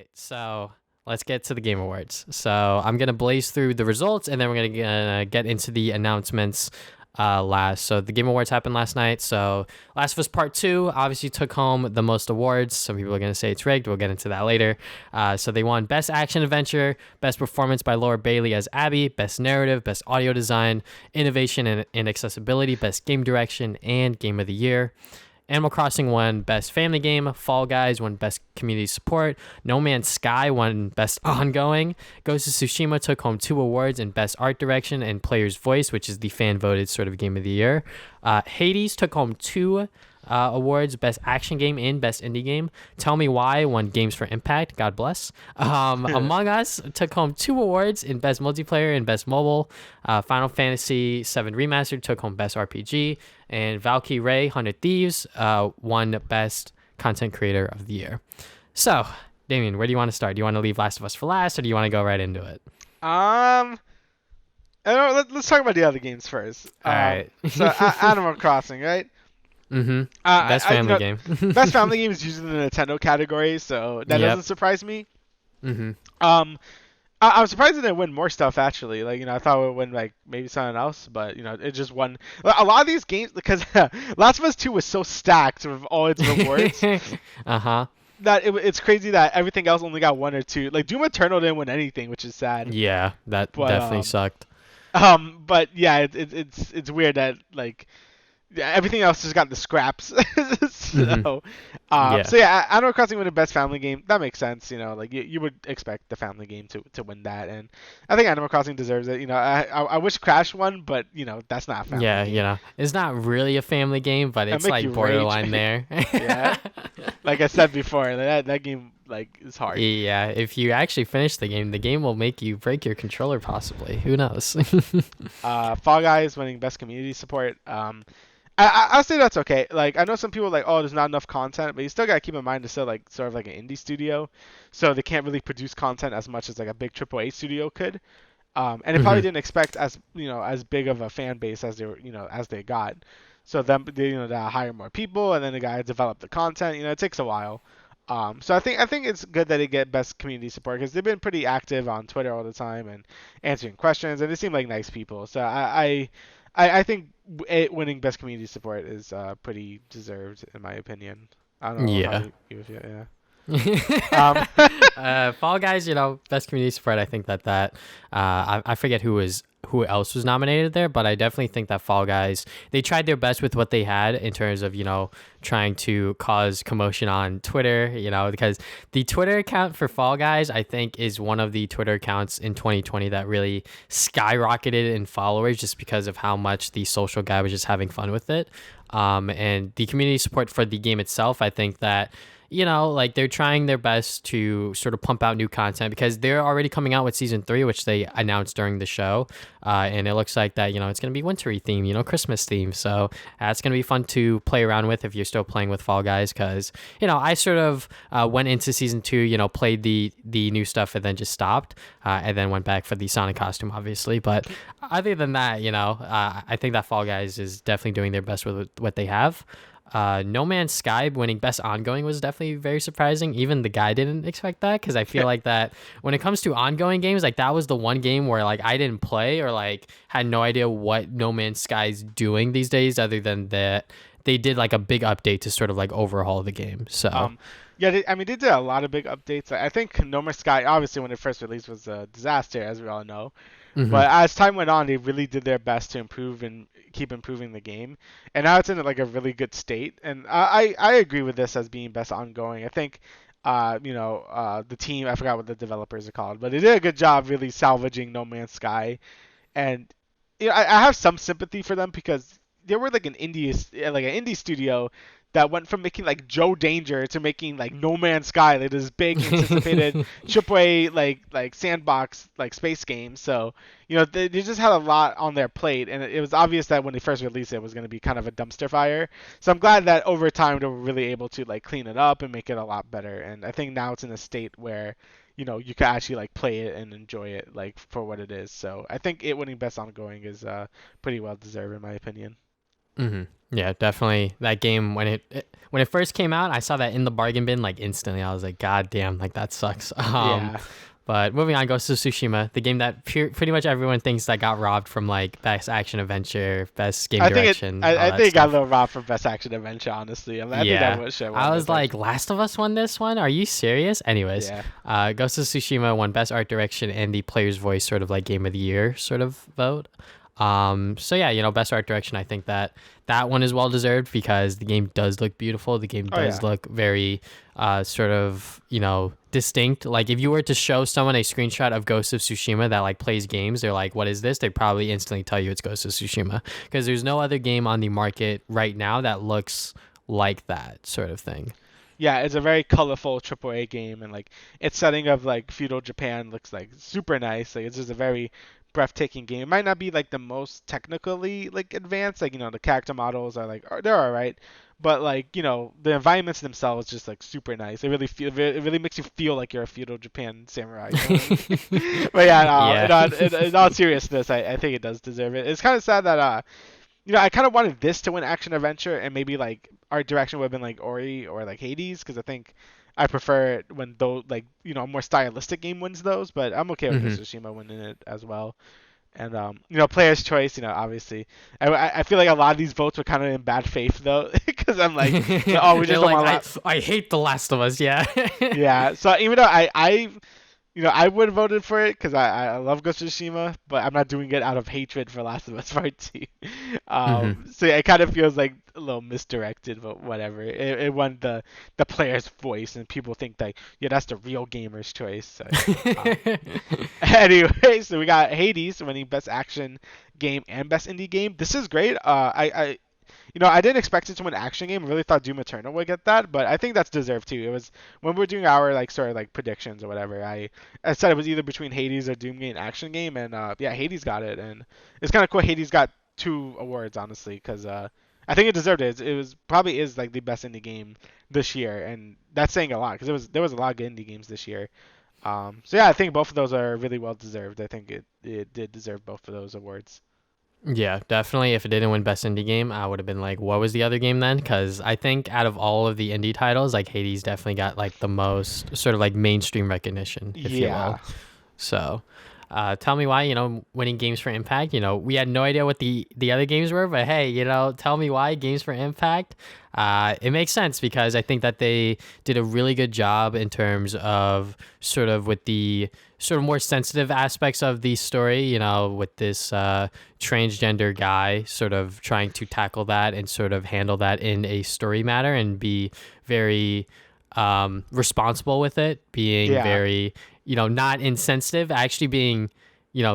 right, so let's get to the Game Awards. So I'm gonna blaze through the results, and then we're gonna get into the announcements last. So the Game Awards happened last night. So Last of Us Part 2 obviously took home the most awards. Some people are gonna say it's rigged. We'll get into that later. So they won Best Action Adventure, Best Performance by Laura Bailey as Abby, Best Narrative, Best Audio Design, Innovation and Accessibility, Best Game Direction, and Game of the Year. Animal Crossing won Best Family Game. Fall Guys won Best Community Support. No Man's Sky won Best Ongoing. Ghost of Tsushima took home 2 awards in Best Art Direction and Player's Voice, which is the fan-voted sort of Game of the Year. Hades took home 2 awards, Best Action Game and Best Indie Game. Tell Me Why won Games for Impact. God bless. Among Us took home 2 awards in Best Multiplayer and Best Mobile. Final Fantasy VII Remastered took home Best RPG. And Valkyrie Ray 100 Thieves won Best Content Creator of the Year. So, Damian, where do you want to start? Do you want to leave Last of Us for last, or do you want to go right into it? I don't know, let's talk about the other games first. All right. So Animal Crossing, right? Mm-hmm. Best family game. Best family game is usually the Nintendo category, so that doesn't surprise me. Mm-hmm. I'm surprised it didn't win more stuff, actually. Like, I thought it would win, like, maybe something else, but, it just won. A lot of these games, because Last of Us 2 was so stacked with all its rewards. Uh-huh. That it's crazy that everything else only got 1 or 2. Like, Doom Eternal didn't win anything, which is sad. Yeah, that definitely sucked. But, yeah, it's weird that, like, everything else just got the scraps. So Animal Crossing won the best family game. That makes sense. Like you would expect the family game to win that, and I think Animal Crossing deserves it. I wish Crash won, but that's not a family game. Yeah, it's not really a family game, but it's like borderline there. Yeah, like I said before, that game like is hard. Yeah, if you actually finish the game will make you break your controller possibly. Who knows? Fall Guys winning best community support. I'll say that's okay. Like, I know some people are like, oh, there's not enough content, but you still gotta keep in mind it's still like sort of like an indie studio, so they can't really produce content as much as like a big AAA studio could. And they probably didn't expect as big of a fan base as they got. So they hire more people, and then they gotta develop the content. It takes a while. So I think it's good that they get best community support because they've been pretty active on Twitter all the time and answering questions, and they seem like nice people. So I think winning best community support is pretty deserved in my opinion. I don't know how you feel. Yeah. Fall Guys, best community support. I think that I forget who else was nominated there, but I definitely think that Fall Guys, they tried their best with what they had in terms of trying to cause commotion on Twitter, because the Twitter account for Fall Guys, I think, is one of the Twitter accounts in 2020 that really skyrocketed in followers just because of how much the social guy was just having fun with it. And the community support for the game itself, I think that like they're trying their best to sort of pump out new content because they're already coming out with season 3, which they announced during the show. And it looks like that, it's going to be wintry theme, Christmas theme. So that's going to be fun to play around with if you're still playing with Fall Guys. Cause I sort of went into season 2, played the new stuff and then just stopped and then went back for the Sonic costume, obviously. But other than that, I think that Fall Guys is definitely doing their best with what they have. No Man's Sky winning best ongoing was definitely very surprising. Even the guy didn't expect that because I feel like that when it comes to ongoing games, like that was the one game where like I didn't play or like had no idea what No Man's Sky is doing these days, other than that they did like a big update to sort of like overhaul the game. So they did a lot of big updates. I think No Man's Sky, obviously when it first released, was a disaster, as we all know. But as time went on, they really did their best to improve and keep improving the game. And now it's in like a really good state. And I agree with this as being best ongoing. I think, the team, I forgot what the developers are called, but they did a good job really salvaging No Man's Sky. And I have some sympathy for them because they were like an indie studio that went from making like Joe Danger to making like No Man's Sky, like this big anticipated AAA like sandbox like space game. So they just had a lot on their plate, and it was obvious that when they first released it, it was going to be kind of a dumpster fire. So I'm glad that over time they were really able to like clean it up and make it a lot better. And I think now it's in a state where you can actually like play it and enjoy it like for what it is. So I think it winning best ongoing is pretty well deserved in my opinion. Yeah, definitely. That game when it first came out, I saw that in the bargain bin like instantly. I was like, God damn, like that sucks. Yeah. But moving on, Ghost of Tsushima, the game that pretty much everyone thinks that got robbed from like best action adventure, best game direction, all I that think it got a stuff. little robbed for best action adventure. Honestly, I mean, I think that Yeah. would should have I won was this like, actually. Last of Us won this one? Are you serious? Anyways, Yeah. Ghost of Tsushima won Best Art Direction and the Player's Voice sort of like Game of the Year sort of vote. So yeah, Best Art Direction, I think that one is well deserved because the game does look beautiful. The game Oh does yeah. look very sort of, distinct. Like if you were to show someone a screenshot of Ghost of Tsushima that like plays games, they're like, what is this? They'd probably instantly tell you it's Ghost of Tsushima because there's no other game on the market right now that looks like that sort of thing. Yeah, it's a very colorful AAA game, and like its setting of like feudal Japan looks like super nice. Like it's just a very breathtaking game. It might not be like the most technically like advanced, like the character models they're all right, but like the environments themselves just like super nice. It really makes you feel like you're a feudal Japan samurai. You know what I mean? But yeah, no, Yeah. in all seriousness, I think it does deserve it. It's kind of sad that I kind of wanted this to win action adventure, and maybe like art direction would have been like Ori or like Hades, because I think I prefer it when those like a more stylistic game wins those. But I'm okay with hmm Ghost of Tsushima winning it as well. And player's choice, obviously, I feel like a lot of these votes were kind of in bad faith though, because I'm like, oh, we They're just don't like, want a I lot. I hate The Last of Us. Yeah. Yeah, so even though I would have voted for it because I love Ghost of Tsushima, but I'm not doing it out of hatred for Last of Us Part 2. hmm So yeah, it kind of feels like a little misdirected, but whatever. It won the player's voice, and people think that, yeah, that's the real gamer's choice. So, anyway, so we got Hades winning Best Action Game and Best Indie Game. This is great. I didn't expect it to win action game. I really thought Doom Eternal would get that, but I think that's deserved too. It was when we were doing our like sort of like predictions or whatever. I said it was either between Hades or Doom game action game, and yeah, Hades got it, and it's kind of cool. Hades got two awards honestly, because I think it deserved it. It was probably is like the best indie game this year, and that's saying a lot because there was a lot of good indie games this year. So yeah, I think both of those are really well deserved. I think it did deserve both of those awards. Yeah, definitely. If it didn't win Best Indie Game, I would have been like, what was the other game then? Because I think out of all of the indie titles, like Hades definitely got like the most sort of like mainstream recognition, if you Yeah. will. So, tell me why, winning Games for Impact, we had no idea what the other games were, but hey, tell me why Games for Impact. It makes sense because I think that they did a really good job in terms of sort of with the sort of more sensitive aspects of the story, with this transgender guy sort of trying to tackle that and sort of handle that in a story matter and be very responsible with it, being Yeah. very, not insensitive, actually being,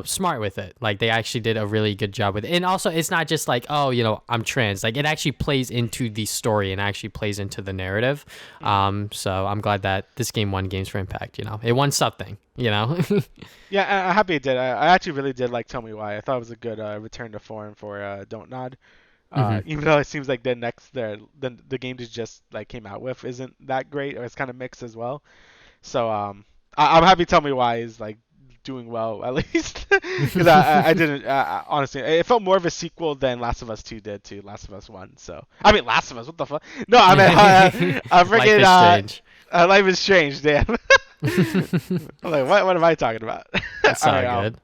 smart with it. Like they actually did a really good job with it. And also it's not just like, oh, I'm trans. Like it actually plays into the story and actually plays into the narrative. Mhm. So I'm glad that this game won Games for Impact, It won something. Yeah, I'm happy it did. I actually really did like Tell Me Why. I thought it was a good return to form for Don't Nod. hmm Even though it seems like the game just like came out with isn't that great, or it's kind of mixed as well. So I'm happy Tell Me Why is like doing well at least, because I didn't honestly it felt more of a sequel than Last of Us 2 did to Last of Us 1. So I mean Last of Us, what the fuck? No, I mean Life freaking is strange. Life is Strange. Damn. I'm like, what am I talking about? It's All all right. good.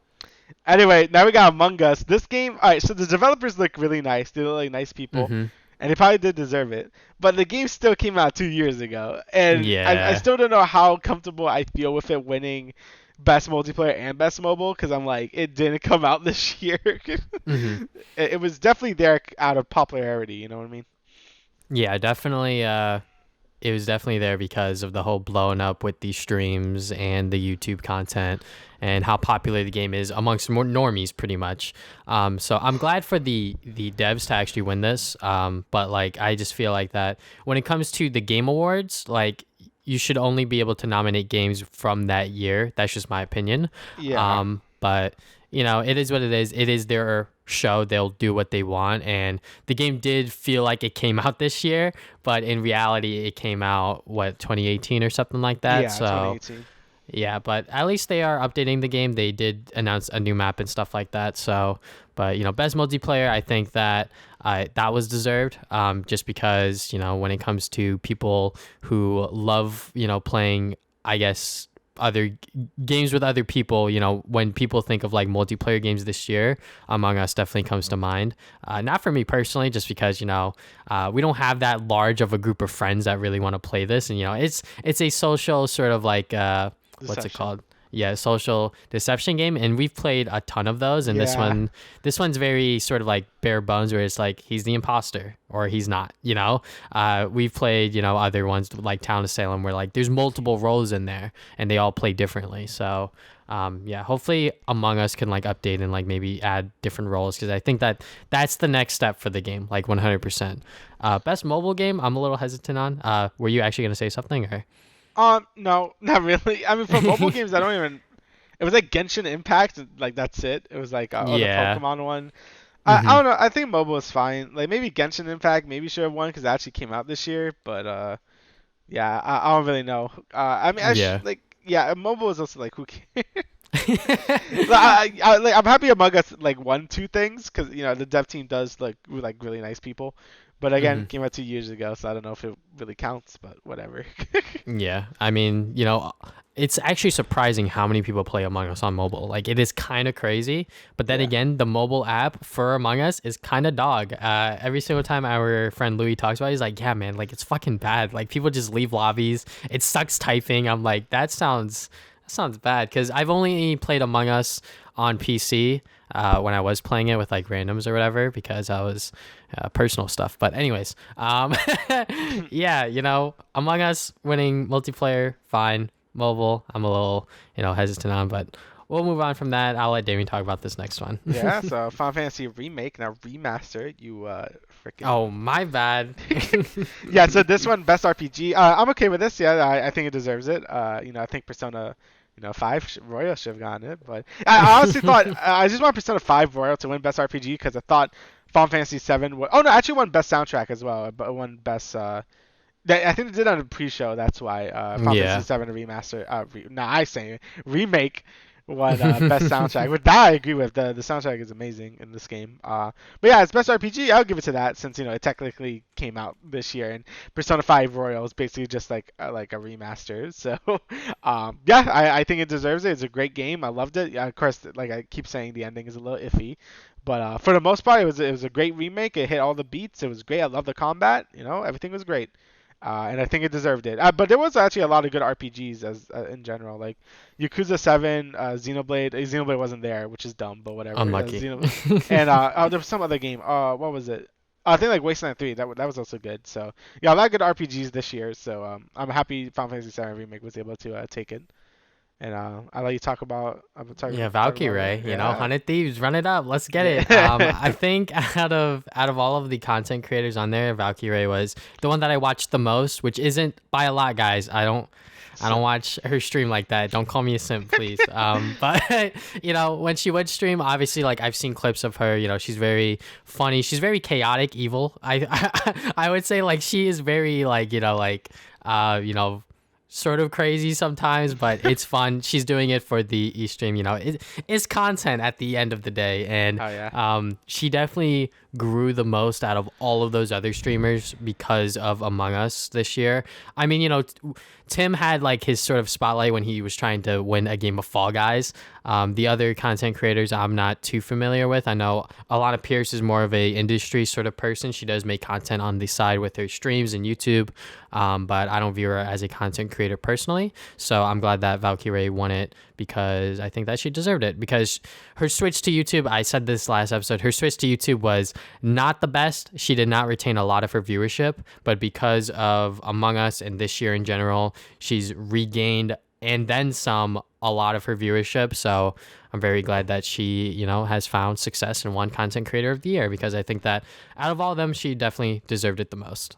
Anyway, now we got Among Us. This game, all right. So the developers look really nice. They look like nice people, hmm and they probably did deserve it. But the game still came out 2 years ago, and I Yeah. still don't know how comfortable I feel with it winning best multiplayer and best mobile, because I'm like, it didn't come out this year. hmm It was definitely there out of popularity. You know what I mean? Yeah, definitely. It was definitely there because of the whole blowing up with the streams and the YouTube content and how popular the game is amongst more normies, pretty much. So I'm glad for the devs to actually win this. But like, I just feel like that when it comes to the Game Awards, like you should only be able to nominate games from that year. That's just my opinion. Yeah. But it is what it is. It is their show. They'll do what they want. And the game did feel like it came out this year, but in reality, it came out, 2018 or something like that. Yeah. So 2018. yeah, but at least they are updating the game. They did announce a new map and stuff like that. So, But best multiplayer, I think that that was deserved. Just because when it comes to people who love playing, I guess other games with other people, when people think of like multiplayer games this year, Among Us definitely comes to mind. Not for me personally, just because we don't have that large of a group of friends that really want to play this, and it's a social sort of like what's it called? Yeah, social deception game, and we've played a ton of those. And this one's very sort of like bare bones, where it's like he's the imposter or he's not. We've played other ones like Town of Salem, where like there's multiple roles in there, and they all play differently. So yeah, hopefully Among Us can like update and like maybe add different roles, because I think that's the next step for the game, like 100%. Best mobile game, I'm a little hesitant on. Were you actually gonna say something or? No, not really. I mean, for mobile games, I don't even. It was like Genshin Impact, like that's it. It was like the Pokemon one. I don't know. I think mobile is fine. Like maybe Genshin Impact maybe should have won because it actually came out this year. But yeah, I don't really know. I mean, mobile is also like who cares? I'm happy Among Us like won two things because the dev team does like really nice people. But again, it came out 2 years ago, so I don't know if it really counts, but whatever. Yeah, I mean, it's actually surprising how many people play Among Us on mobile. Like, it is kind of crazy. But then again, the mobile app for Among Us is kind of dog. Every single time our friend Louis talks about it, he's like, yeah, man, like, it's fucking bad. Like, people just leave lobbies. It sucks typing. I'm like, that sounds bad, because I've only played Among Us on PC when I was playing it with like randoms or whatever, because I was personal stuff. But anyways, yeah, Among Us winning multiplayer, fine. Mobile, I'm a little hesitant on, but we'll move on from that. I'll let Damian talk about this next one. Yeah, so Final Fantasy Remake, now remaster. You freaking. Oh, my bad. Yeah, so this one, best RPG. I'm okay with this. Yeah, I think it deserves it. I think Persona 5 Royal should have gotten it, but I honestly thought I just want Persona 5 Royal to win best RPG because I thought Final Fantasy 7 would. Oh no, actually won best soundtrack as well, but won best. I think they did it on a pre-show. That's why Final Fantasy 7 remaster. I say remake won best soundtrack. With that, I agree with. The soundtrack is amazing in this game. But yeah, it's best RPG. I'll give it to that since it technically came out this year, and Persona 5 Royal is basically just like a remaster. So yeah, I think it deserves it. It's a great game. I loved it. Of course, like I keep saying, the ending is a little iffy. But for the most part, it was a great remake. It hit all the beats. It was great. I love the combat. Everything was great. And I think it deserved it. But there was actually a lot of good RPGs as in general, like Yakuza 7, Xenoblade. Xenoblade wasn't there, which is dumb, but whatever. Unlucky. And there was some other game. What was it? I think like Wasteland 3. That was also good. So yeah, a lot of good RPGs this year. So I'm happy Final Fantasy 7 Remake was able to take it. And I'll let you talk about. Valkyrie. 100 Thieves, run it up. Let's get it. I think out of all of the content creators on there, Valkyrie was the one that I watched the most, which isn't by a lot, guys. I don't watch her stream like that. Don't call me a simp, please. But when she would stream, obviously, like I've seen clips of her. She's very funny. She's very chaotic, evil. I would say like she is very like sort of crazy sometimes, but it's fun. She's doing it for the e-stream. It's content at the end of the day, and she definitely grew the most out of all of those other streamers because of Among Us this year. I mean, Tim had like his sort of spotlight when he was trying to win a game of Fall Guys. The other content creators I'm not too familiar with. I know Alana Pierce is more of a industry sort of person. She does make content on the side with her streams and YouTube, but I don't view her as a content creator personally. So I'm glad that Valkyrie won it, because I think that she deserved it, because her switch to YouTube, I said this last episode, her switch to YouTube was not the best. She did not retain a lot of her viewership, but because of Among Us and this year in general, she's regained and then some a lot of her viewership. So I'm very glad that she has found success and won content creator of the year, because I think that out of all of them, she definitely deserved it the most.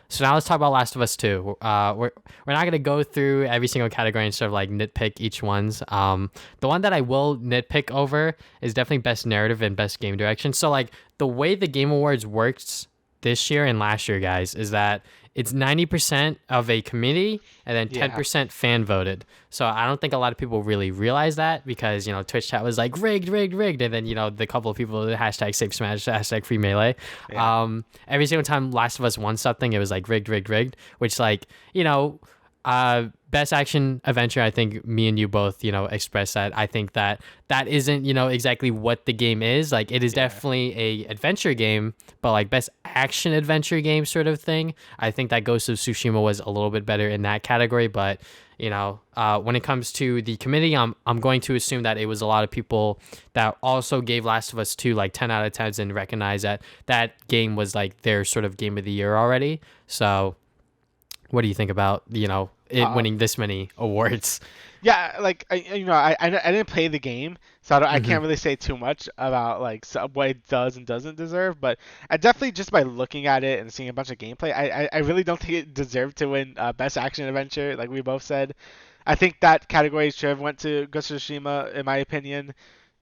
So now let's talk about Last of Us 2. We're not going to go through every single category and sort of like nitpick each one's. The one that I will nitpick over is definitely best narrative and best game direction. So like the way the Game Awards works this year and last year, guys, is that it's 90% of a committee and then Yeah. 10% fan voted. So I don't think a lot of people really realize that because, Twitch chat was like rigged, rigged, rigged. And then, the couple of people, the hashtag save smash, hashtag free melee. Yeah. Every single time Last of Us won something, it was like rigged, rigged, rigged, which best action adventure, I think me and you both, expressed that. I think that isn't, exactly what the game is. Like, it is Yeah. definitely a adventure game, but like best action adventure game sort of thing. I think that Ghost of Tsushima was a little bit better in that category, but when it comes to the committee, I'm going to assume that it was a lot of people that also gave Last of Us 2 like 10 out of 10s and recognize that that game was like their sort of game of the year already. So what do you think about, it winning this many awards? Yeah, like I didn't play the game, so I Hmm. can't really say too much about like what it does and doesn't deserve. But I definitely just by looking at it and seeing a bunch of gameplay, I really don't think it deserved to win best action adventure, like we both said. I think that category should have went to Ghost of Tsushima, in my opinion.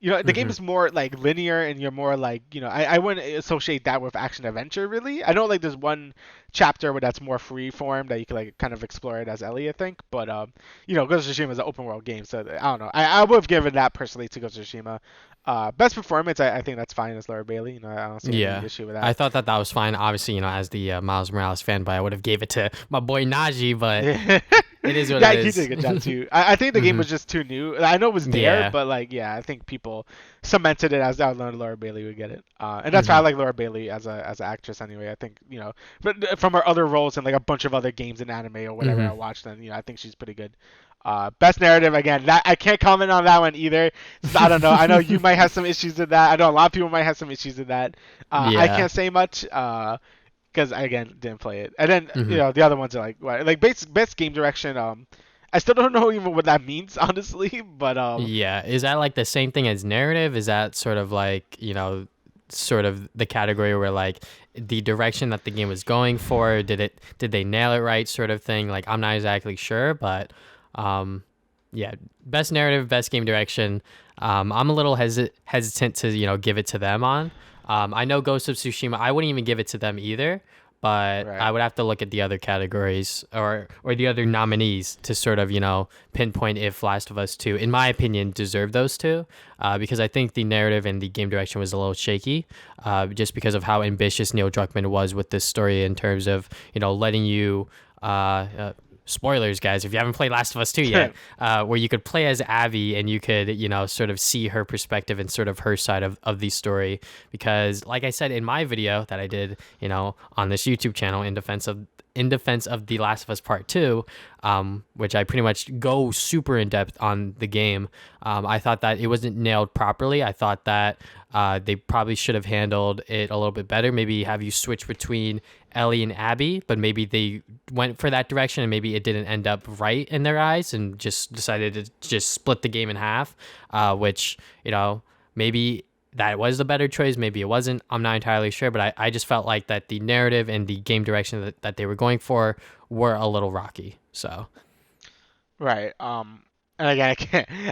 The game Hmm. is more like linear, and you're more like, I wouldn't associate that with action adventure really. I know like there's one chapter where that's more free form that you can like kind of explore it as Ellie, I think. But Ghost of Tsushima is an open world game, so I don't know. I would have given that personally to Ghost of Tsushima. Best performance, I think that's fine as Laura Bailey. I don't see any Yeah. issue with I that. thought that was fine. Obviously, as the Miles Morales fanboy, I would have gave it to my boy Najee, but Yeah, it is what yeah, it he did a is. good job too. I think the game Hmm. was just too new. I know it was there, Yeah. but like, yeah, I think people cemented it as I learned Laura Bailey would get it. And that's why I Hmm. like Laura Bailey as an actress anyway. I think but from her other roles in like a bunch of other games in anime or whatever Hmm. I watched, then I think she's pretty good. Best narrative again. That I can't comment on that one either. Since I don't know. I know you might have some issues with that. I know a lot of people might have some issues with that. I Yeah. can't say much. Because I again didn't play it. And then Hmm. the other ones are like what, like best game direction. I still don't know even what that means honestly, but Yeah. Is that like the same thing as narrative? Is that sort of like, sort of the category where like the direction that the game was going for, did they nail it right sort of thing? Like I'm not exactly sure, but um yeah, best narrative, best game direction. I'm a little hesitant to, give it to them on. I know Ghost of Tsushima, I wouldn't even give it to them either, but I right. would have to look at the other categories or the other nominees to sort of, pinpoint if Last of Us 2, in my opinion, deserved those two, because I think the narrative and the game direction was a little shaky, just because of how ambitious Neil Druckmann was with this story in terms of, letting you. Spoilers, guys, if you haven't played Last of Us 2 yet, where you could play as Abby and you could, sort of see her perspective and sort of her side of the story. Because, like I said in my video that I did, on this YouTube channel in defense of The Last of Us Part 2, which I pretty much go super in depth on the game. I thought that it wasn't nailed properly. I thought that they probably should have handled it a little bit better. Maybe have you switch between Ellie and Abby, but maybe they went for that direction and maybe it didn't end up right in their eyes and just decided to just split the game in half, which, maybe that was the better choice. Maybe it wasn't. I'm not entirely sure, but I just felt like that the narrative and the game direction that they were going for were a little rocky. So. Right. And again,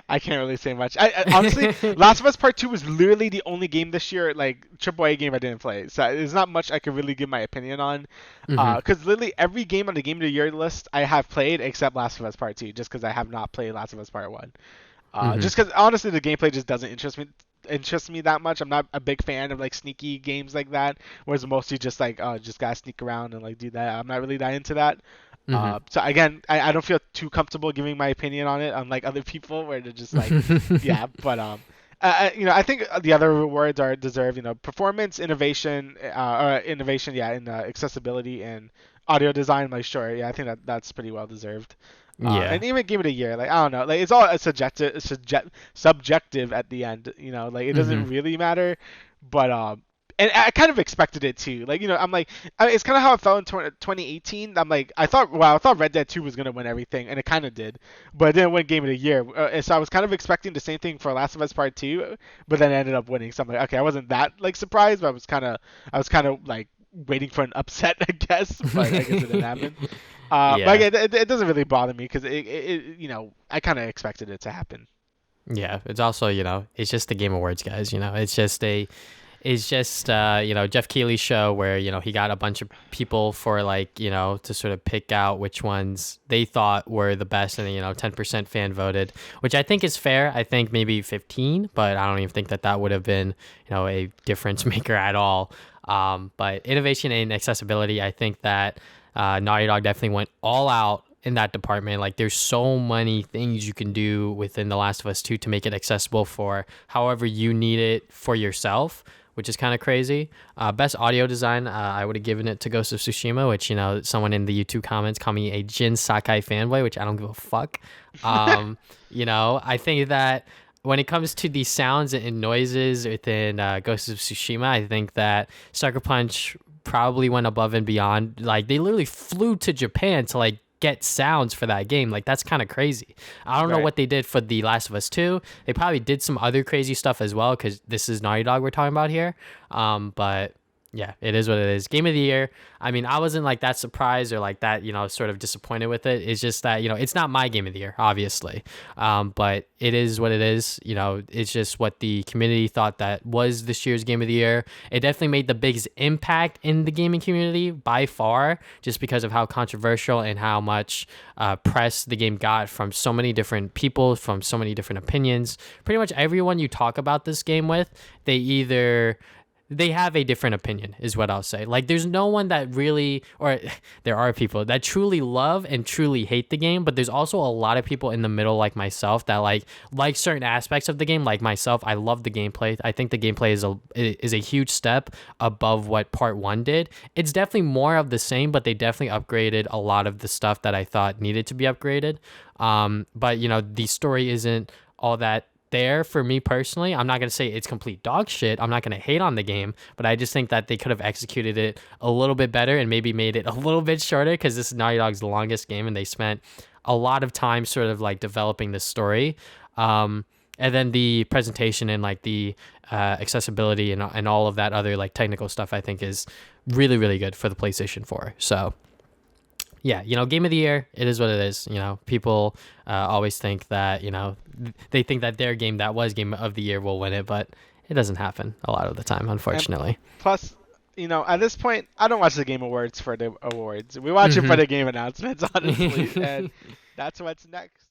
I can't really say much. I honestly, Last of Us Part Two was literally the only game this year, like AAA game I didn't play. So there's not much I could really give my opinion on. Hmm. Because literally every game on the Game of the Year list I have played except Last of Us Part Two, just because I have not played Last of Us Part One. Hmm. Just because honestly the gameplay just doesn't interest me that much. I'm not a big fan of like sneaky games like that, where it's mostly just like just gotta sneak around and like do that. I'm not really that into that. Hmm. So again, I don't feel too comfortable giving my opinion on it, unlike other people where they're just like, yeah. But I think the other awards are deserved. Performance, innovation, innovation, yeah, in accessibility and audio design. Like, sure, yeah, I think that's pretty well deserved. And Yeah. even give it a year, like I don't know, like it's all a subjective at the end. Like it Hmm. doesn't really matter, but and I kind of expected it too. Like I'm like, it's kind of how it felt in 2018. I'm like, I thought Red Dead 2 was gonna win everything, and it kind of did, but it didn't win Game of the Year. And so I was kind of expecting the same thing for Last of Us Part 2, but then it ended up winning. So I'm like, okay, I wasn't that like surprised, but I was kind of like waiting for an upset, I guess, but I guess it didn't happen. But Yeah. again, it doesn't really bother me because I kind of expected it to happen. Yeah. It's also, it's just the Game Awards, guys. It's just is just Jeff Keighley's show where he got a bunch of people for like to sort of pick out which ones they thought were the best, and 10% fan voted, which I think is fair. I think maybe 15, but I don't even think that would have been a difference maker at all. But innovation and accessibility, I think that Naughty Dog definitely went all out in that department. Like, there's so many things you can do within The Last of Us 2 to make it accessible for however you need it for yourself, which is kind of crazy. Best audio design, I would have given it to Ghost of Tsushima, which, someone in the YouTube comments call me a Jin Sakai fanboy, which I don't give a fuck. I think that when it comes to the sounds and noises within Ghost of Tsushima, I think that Sucker Punch probably went above and beyond. Like, they literally flew to Japan to like get sounds for that game. Like, that's kind of crazy. I don't know what they did for The Last of Us 2. They probably did some other crazy stuff as well, because this is Naughty Dog we're talking about here. But yeah, it is what it is. Game of the year. I mean, I wasn't like that surprised or like that, sort of disappointed with it. It's just that, it's not my game of the year, obviously. But it is what it is. It's just what the community thought that was this year's game of the year. It definitely made the biggest impact in the gaming community by far, just because of how controversial and how much press the game got from so many different people, from so many different opinions. Pretty much everyone you talk about this game with, they have a different opinion, is what I'll say. Like, there's no one that really, or there are people that truly love and truly hate the game, but there's also a lot of people in the middle, like myself, that like certain aspects of the game. Like myself, I love the gameplay. I think the gameplay is a huge step above what part 1 did. It's definitely more of the same, but they definitely upgraded a lot of the stuff that I thought needed to be upgraded. But the story isn't all that there for me personally. I'm not going to say it's complete dog shit. I'm not going to hate on the game, but I just think that they could have executed it a little bit better and maybe made it a little bit shorter, because this is Naughty Dog's longest game and they spent a lot of time sort of like developing this story. And then the presentation and like the accessibility and all of that other like technical stuff, I think is really, really good for the PlayStation 4. So yeah, game of the year, it is what it is. People always think that, they think that their game that was game of the year will win it, but it doesn't happen a lot of the time, unfortunately. And plus, at this point, I don't watch the Game Awards for the awards. We watch it for the game announcements, honestly. And that's what's next.